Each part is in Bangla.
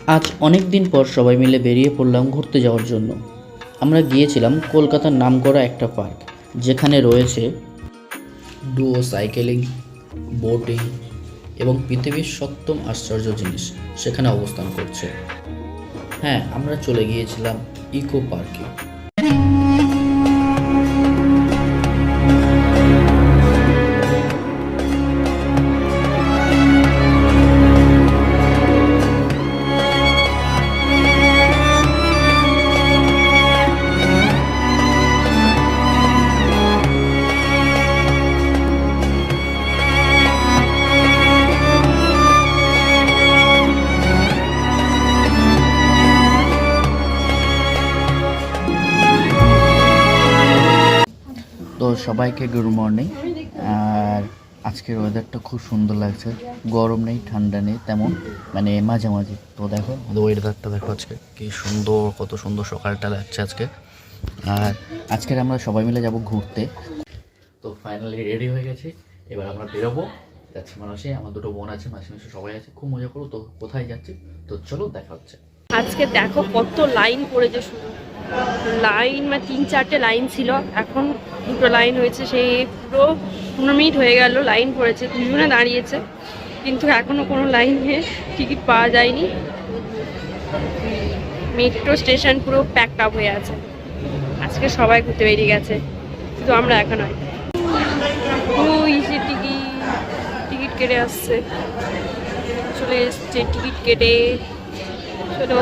আজ অনেক দিন পর সবাই মিলে বেরিয়ে পড়লাম ঘুরতে যাওয়ার জন্য। আমরা গিয়েছিলাম কলকাতার নামকরা একটা পার্ক, যেখানে রয়েছে ডুও সাইকেলিং, বোটিং এবং পৃথিবীর সপ্তম আশ্চর্য জিনিস সেখানে অবস্থান করছে। হ্যাঁ, আমরা চলে গিয়েছিলাম ইকো পার্কে। তো সবাইকে গুড মর্নিং। আর আজকের ওয়েদারটা খুব সুন্দর লাগছে, গরম নেই ঠান্ডা নেই তেমন, মানে মাঝামাঝি। তো দেখো আমাদের ওয়েদারটা দেখো আজকে কি সুন্দর, কত সুন্দর সকালটা লাগছে আজকে। আর আজকের আমরা সবাই মিলে যাব ঘুরতে। তো ফাইনালি রেডি হয়ে গেছি, এবার আমরা বেরোবো, যাচ্ছি মানুষে। আমার দুটো বোন আছে, মাসি মাসি সবাই আছে, খুব মজা করবো। তো কোথায় যাচ্ছি, তো চলো দেখা হচ্ছে। আজকে দেখো কত লাইন পড়েছে, শুধু লাইন মানে 3-4টে লাইন ছিল, এখন 2টো লাইন হয়েছে। সেই পুরো 15 মিনিট হয়ে গেল লাইন পড়েছে, দুজনে দাঁড়িয়েছে, কিন্তু এখনো কোনো লাইনে টিকিট পাওয়া যায়নি। মেট্রো স্টেশন পুরো প্যাকড আপ হয়ে আছে। আজকে সবাই ঘুরতে বেরিয়ে গেছে, শুধু আমরা একা নয়। ওই সে টিকিট কেটে আসছে, চলে এসছে টিকিট কেটে। চলো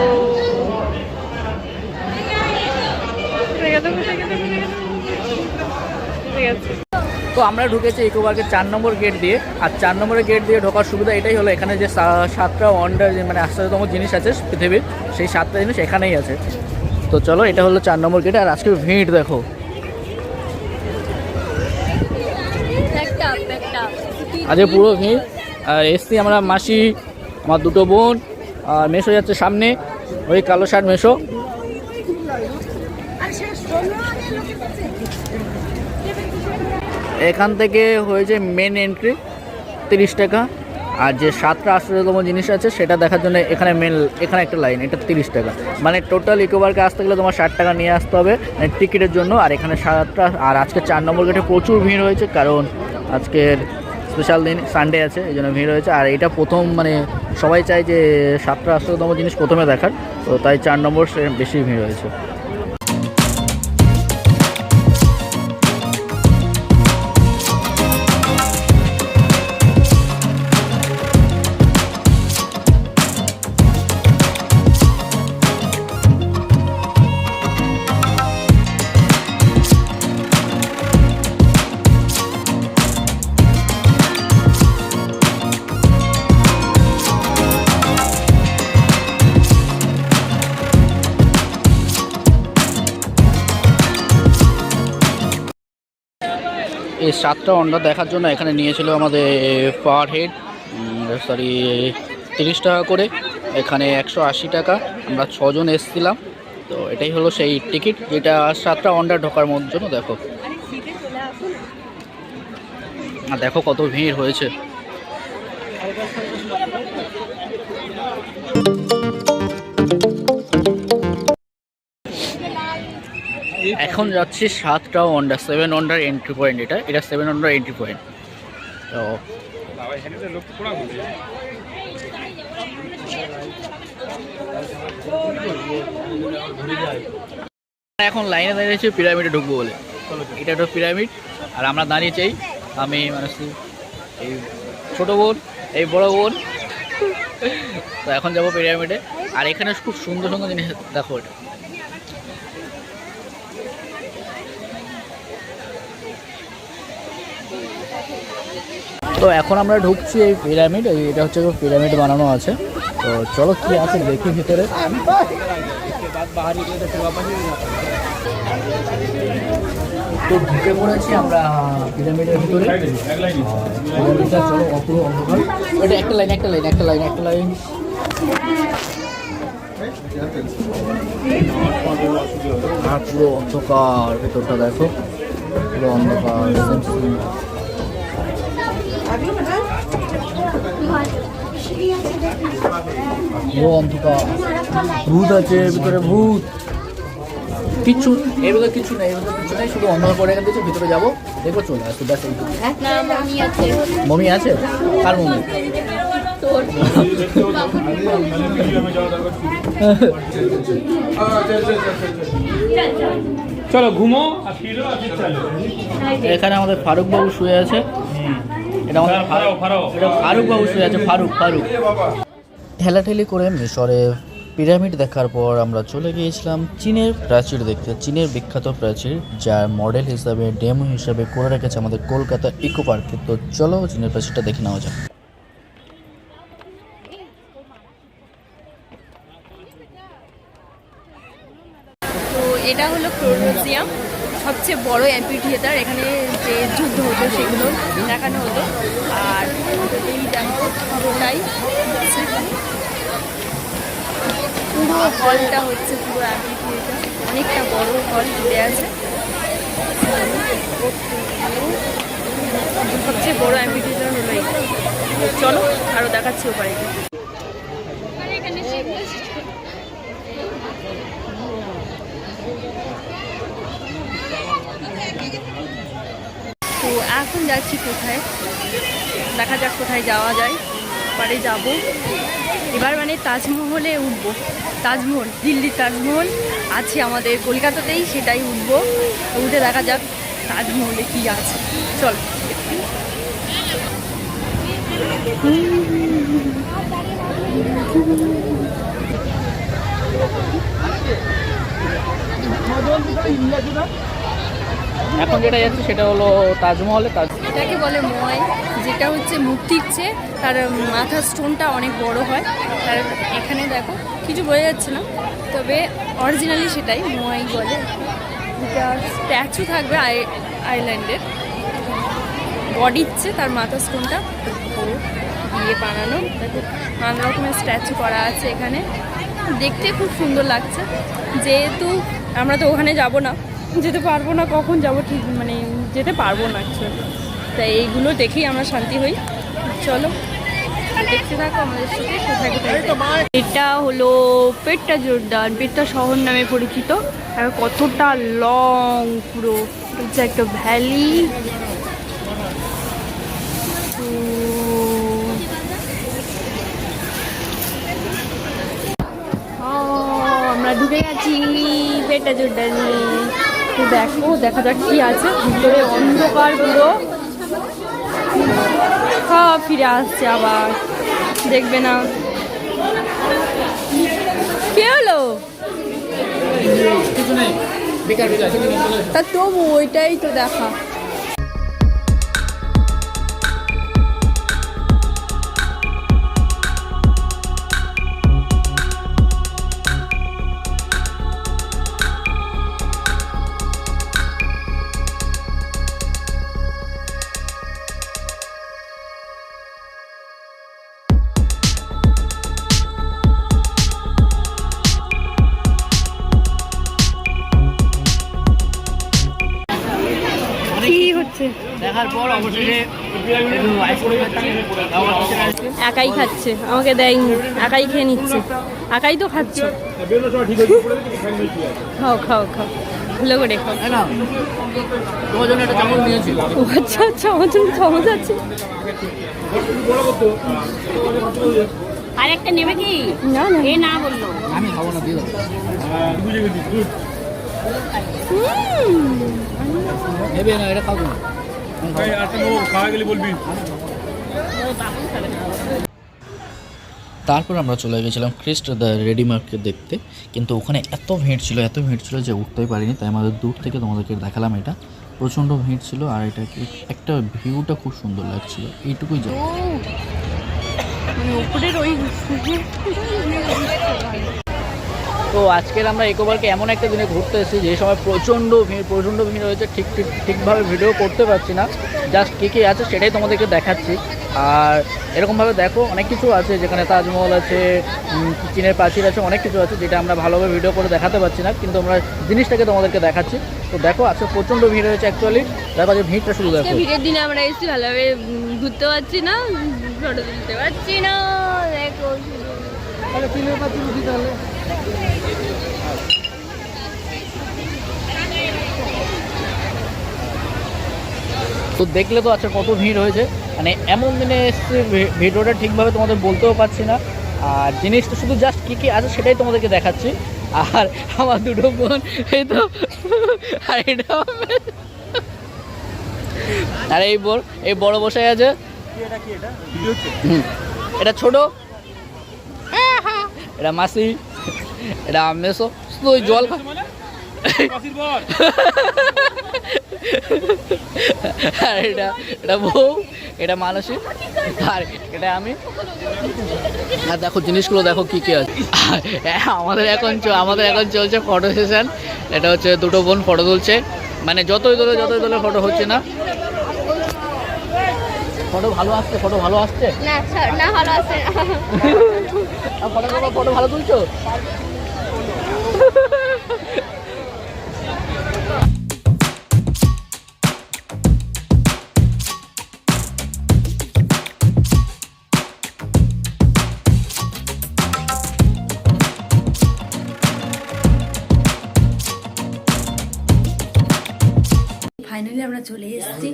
তো আমরা ঢুকেছি ইকো পার্কের 4 নম্বর গেট দিয়ে। আর 4 নম্বরের গেট দিয়ে ঢোকার সুবিধা এটাই হলো, এখানে যে 7টা ওয়ান্ডার মানে আশ্চর্যতম জিনিস আছে পৃথিবীর, সেই 7টা জিনিস এখানেই আছে। তো চলো, এটা হলো 4 নম্বর গেট। আর আজকে ভিড় দেখো, আজকে পুরো ভিড়। আর এসছি আমরা মাসি, আমার দুটো বোন, আর মেশো যাচ্ছে সামনে, ওই কালো শার্ট মেশো। এখান থেকে হয়েছে মেন এন্ট্রি 30 টাকা। আর যে 7টা আশ্চর্যতম জিনিস আছে সেটা দেখার জন্য এখানে এখানে একটা লাইন, এটা 30 টাকা। মানে টোটাল ইকো পার্কে আসতে গেলে তোমার 60 টাকা নিয়ে আসতে হবে টিকিটের জন্য। আর এখানে 7টা। আর আজকে 4 নম্বর গেটে প্রচুর ভিড় হয়েছে, কারণ আজকের স্পেশাল দিন, সানডে আছে, এই জন্য ভিড় হয়েছে। আর এটা প্রথম, মানে সবাই চায় যে 7টা আশ্চর্যতম জিনিস প্রথমে দেখার, তো তাই 4 নম্বর বেশি ভিড় হয়েছে। এই 7টা ওয়ান্ডার দেখার জন্য এখানে নিয়েছিল আমাদের পার হেড 30 টাকা করে, এখানে 180 টাকা। আমরা 6 জন এসেছিলাম। তো এটাই হলো সেই টিকিট, যেটা 7টা ওয়ান্ডার ঢোকার জন্য। দেখো, আর দেখো কত ভিড় হয়েছে। এখন যাচ্ছি 7টা ওয়ান্ডার, 7 ওয়ান্ডার এন্ট্রি পয়েন্ট। এটা 7 ওয়ান্ডার এন্ট্রি পয়েন্ট। তো এখন লাইনে দাঁড়িয়েছি পিরামিডে ঢুকবো বলে। এটা একটা পিরামিড, আর আমরা দাঁড়িয়েছি, আমি মানে এই ছোটো বোন, এই বড় বোন। তো এখন যাবো পিরামিডে। আর এখানে খুব সুন্দর সুন্দর জিনিস দেখো। এটা তো এখন আমরা ঢুকছি এই পিরামিড। এটা হচ্ছে পিরামিড বানানো আছে। তো চলো কি আছে দেখি ভিতরে। তো ঢুকে পড়েছি আমরা পিরামিডের ভিতরে। চলো, অপুরো অন্ধকার। এটা একটা লাইন আর পুরো অন্ধকার ভেতরটা দেখো, পুরো অন্ধকার। ও অন্ধকার, ভূত আছে এর ভিতরে, ভূত। কিচ্ছু এর ভিতরে কিছু নেই, এর ভিতরে কিছু নেই, শুধু অন্ধকার করে রেখে দিয়েছে, ভিতরে যাবো দেখবো চলে আসবো, ব্যাস এইটুকু। না মামি আছে। মমি আছে? কার মমি? তোর চলো ঘুমো আর ফিরো আর ফির চলো। এখানে আমাদের ফারুক বাবু শুয়ে আছে। এটা আমাদের এটা ফারুক বাবু শুয়ে আছে, ফারুক। ঠেলাঠেলি করে মিশরে পিরামিড দেখার পর আমরা চলে গিয়েছিলাম চীনের প্রাচীর দেখতে। চীনের বিখ্যাত প্রাচীর, যার মডেল হিসাবে, ডেমো হিসাবে করে রেখেছে আমাদের কলকাতা ইকো পার্কে। তো চলো চীনের প্রাচীরটা দেখে নেওয়া যাক। তো এটা হলো ক্রোনোজিয়াম, সবচেয়ে বড় অ্যাম্পি থিয়েটার। এখানে যে যুদ্ধ হতো সেগুলো দেখানো হতো। আর এই দেখো পুরোটাই হচ্ছে, পুরো হলটা হচ্ছে পুরো অ্যাম্পি থিয়েটার, অনেকটা বড় হল জুড়ে আছে। সবচেয়ে বড় অ্যাম্পি থিয়েটার হলো এই। চলো আরও দেখাচ্ছি ওপারে। তো এখন যাচ্ছি কোথায়, দেখা যাক কোথায় যাওয়া যায়। পরে যাব এবার, মানে তাজমহলে উঠবো। তাজমহল, দিল্লির তাজমহল আছে আমাদের কলকাতাতেই, সেটাই উঠবো। উঠে দেখা যাক তাজমহলে কি আছে। চল। এখন যেটা যাচ্ছে সেটা হলো তাজমহলে। এটাকে বলে ময়, যেটা হচ্ছে মূর্তির চেয়ে তার মাথার স্টোনটা অনেক বড় হয়। তার এখানে দেখো কিছু বোঝা যাচ্ছে না, তবে অরিজিনালি সেটাই ময় বলে। যেটা স্ট্যাচু থাকবে আইল্যান্ডের, বডির চেয়ে তার মাথার স্টোনটা বড় দিয়ে বানানো। দেখো নানা রকমের স্ট্যাচু করা আছে এখানে, দেখতে খুব সুন্দর লাগছে। যেহেতু আমরা তো ওখানে যাব না, যেতে পারবো না, কখন যাব ঠিক মানে যেতে পারবো না অ্যাকচুয়ালি। তাই এইগুলো দেখেই আমরা শান্তি হই। চলো দেখতে থাকো আমাদের সাথে কোথায় কোথায়। এটা হলো পেট্টা জোরদার, পেট্টা শহর নামে পরিচিত। আর কতটা লং, পুরো হচ্ছে একটা ভ্যালি। আমরা ঢুকে গেছি পেট্টা জোরদার নিয়ে। তো দেখো, দেখা যাক কি আছে ভিতরে। অন্ধকার পুরো, সব ফিরে আসছে আবার, দেখবে না। কি হলো? তা তবু ওইটাই তো দেখা। কি হচ্ছে দেখার পর অবশেষে একাই খাচ্ছে, আমাকে দেয়নি, একাই খেয়ে নিচ্ছে। একাই তো খাচ্ছ, খাও খাও খাও, ভালো করে খাও। না তোমার জন্য একটা চামচ নিয়েছি। ও আচ্ছা আচ্ছা, আমার জন্য চামচ আছে। আর একটা নেবে কি? না না, এ না বললো। আমি খাবো না, দিও নেবে না, এটা খাবো না। তারপর আমরা চলে গেছিলাম ক্রিস্ট দ্য রেডি মার্কেট দেখতে, কিন্তু ওখানে এত ভিড় ছিল যে উঠতেই পারিনি। তাই আমাদের দূর থেকে তোমাদেরকে দেখালাম। এটা প্রচণ্ড ভিড় ছিল, আর এটা একটা ভিউটা খুব সুন্দর লাগছিল, এইটুকুই যাও। উপরের ওই তো আজকের আমরা ইকো পার্কে এমন একটা দিনে ঘুরতে এসেছি যে সময় প্রচণ্ড ভিড় হয়েছে। ঠিকভাবে ভিডিও করতে পারছি না, জাস্ট কী আছে সেটাই তোমাদেরকে দেখাচ্ছি। আর এরকমভাবে দেখো অনেক কিছু আছে, যেখানে তাজমহল আছে, চীনের প্রাচীর আছে, অনেক কিছু আছে যেটা আমরা ভালোভাবে ভিডিও করে দেখাতে পারছি না, কিন্তু আমরা জিনিসটাকে তোমাদেরকে দেখাচ্ছি। তো দেখো আজকে প্রচণ্ড ভিড় হয়েছে অ্যাকচুয়ালি। দেখো যে ভিড়টা শুধু দেখো। ভিড়ের দিনে আমরা এসেছি, ভালোভাবে ঘুরতে পারছি না, ফটো তুলতে পারছি না। দেখো তো দেখলে তো আচ্ছা কত ভিড় হয়েছে, মানে এমন দিনে এসছে ভিডিওটা ঠিকভাবে তোমাদের বলতেও পারছি না। আর জিনিসটা শুধু জাস্ট কী কী আছে সেটাই তোমাদেরকে দেখাচ্ছি। আর আমার দুটো বোন এই তো, আর এটা আর এই বড় বসে আছে। এটা ছোট, এটা মাসি, এটা মেসো, শুধু ওই জল আর এটা বউ, এটা মানসী, আর এটা আমি। আর দেখো জিনিসগুলো দেখো কি কি আছে। আমাদের এখন চলছে ফটো সেশন। এটা হচ্ছে দুটো বোন ফটো তুলছে, মানে যতই তোলে ফটো হচ্ছে না। ফটো ভালো আসছে না স্যার, না ভালো আছে ফটো ভালো তুলছো। ফাইনালি আমরা চলে এসেছি।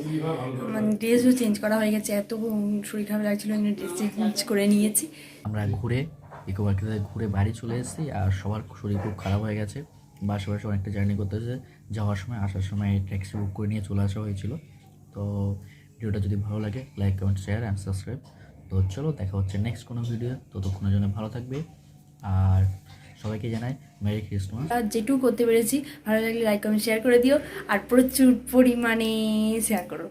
মানে ড্রেসও চেঞ্জ করা হয়ে গেছে, এত শরীর খারাপ লাগছিল, ড্রেস চেঞ্জ করে নিয়েছি। আমরা ইকো পার্কে ঘুরে বাড়ি চলে এসেছি, আর সবার শরীর খুব খারাপ হয়ে গেছে। বাসে অনেকটা জার্নি করতে হয়েছে, যাওয়ার সময় আসার সময় ট্যাক্সি বুক করে নিয়ে চলে আসা হয়েছিল। তো ভিডিওটা যদি ভালো লাগে like, comment, share and subscribe. তো চলো দেখা হচ্ছে নেক্সট কোনো ভিডিও, ততক্ষণের জন্য ভালো থাকবে। আর সবাইকে জানাই মেরি ক্রিসমাস। আর যেটুকু করতে পেরেছি, ভালো লাগলে লাইক কমেন্ট শেয়ার করে দিও, আর প্রচুর পরিমাণে শেয়ার করো।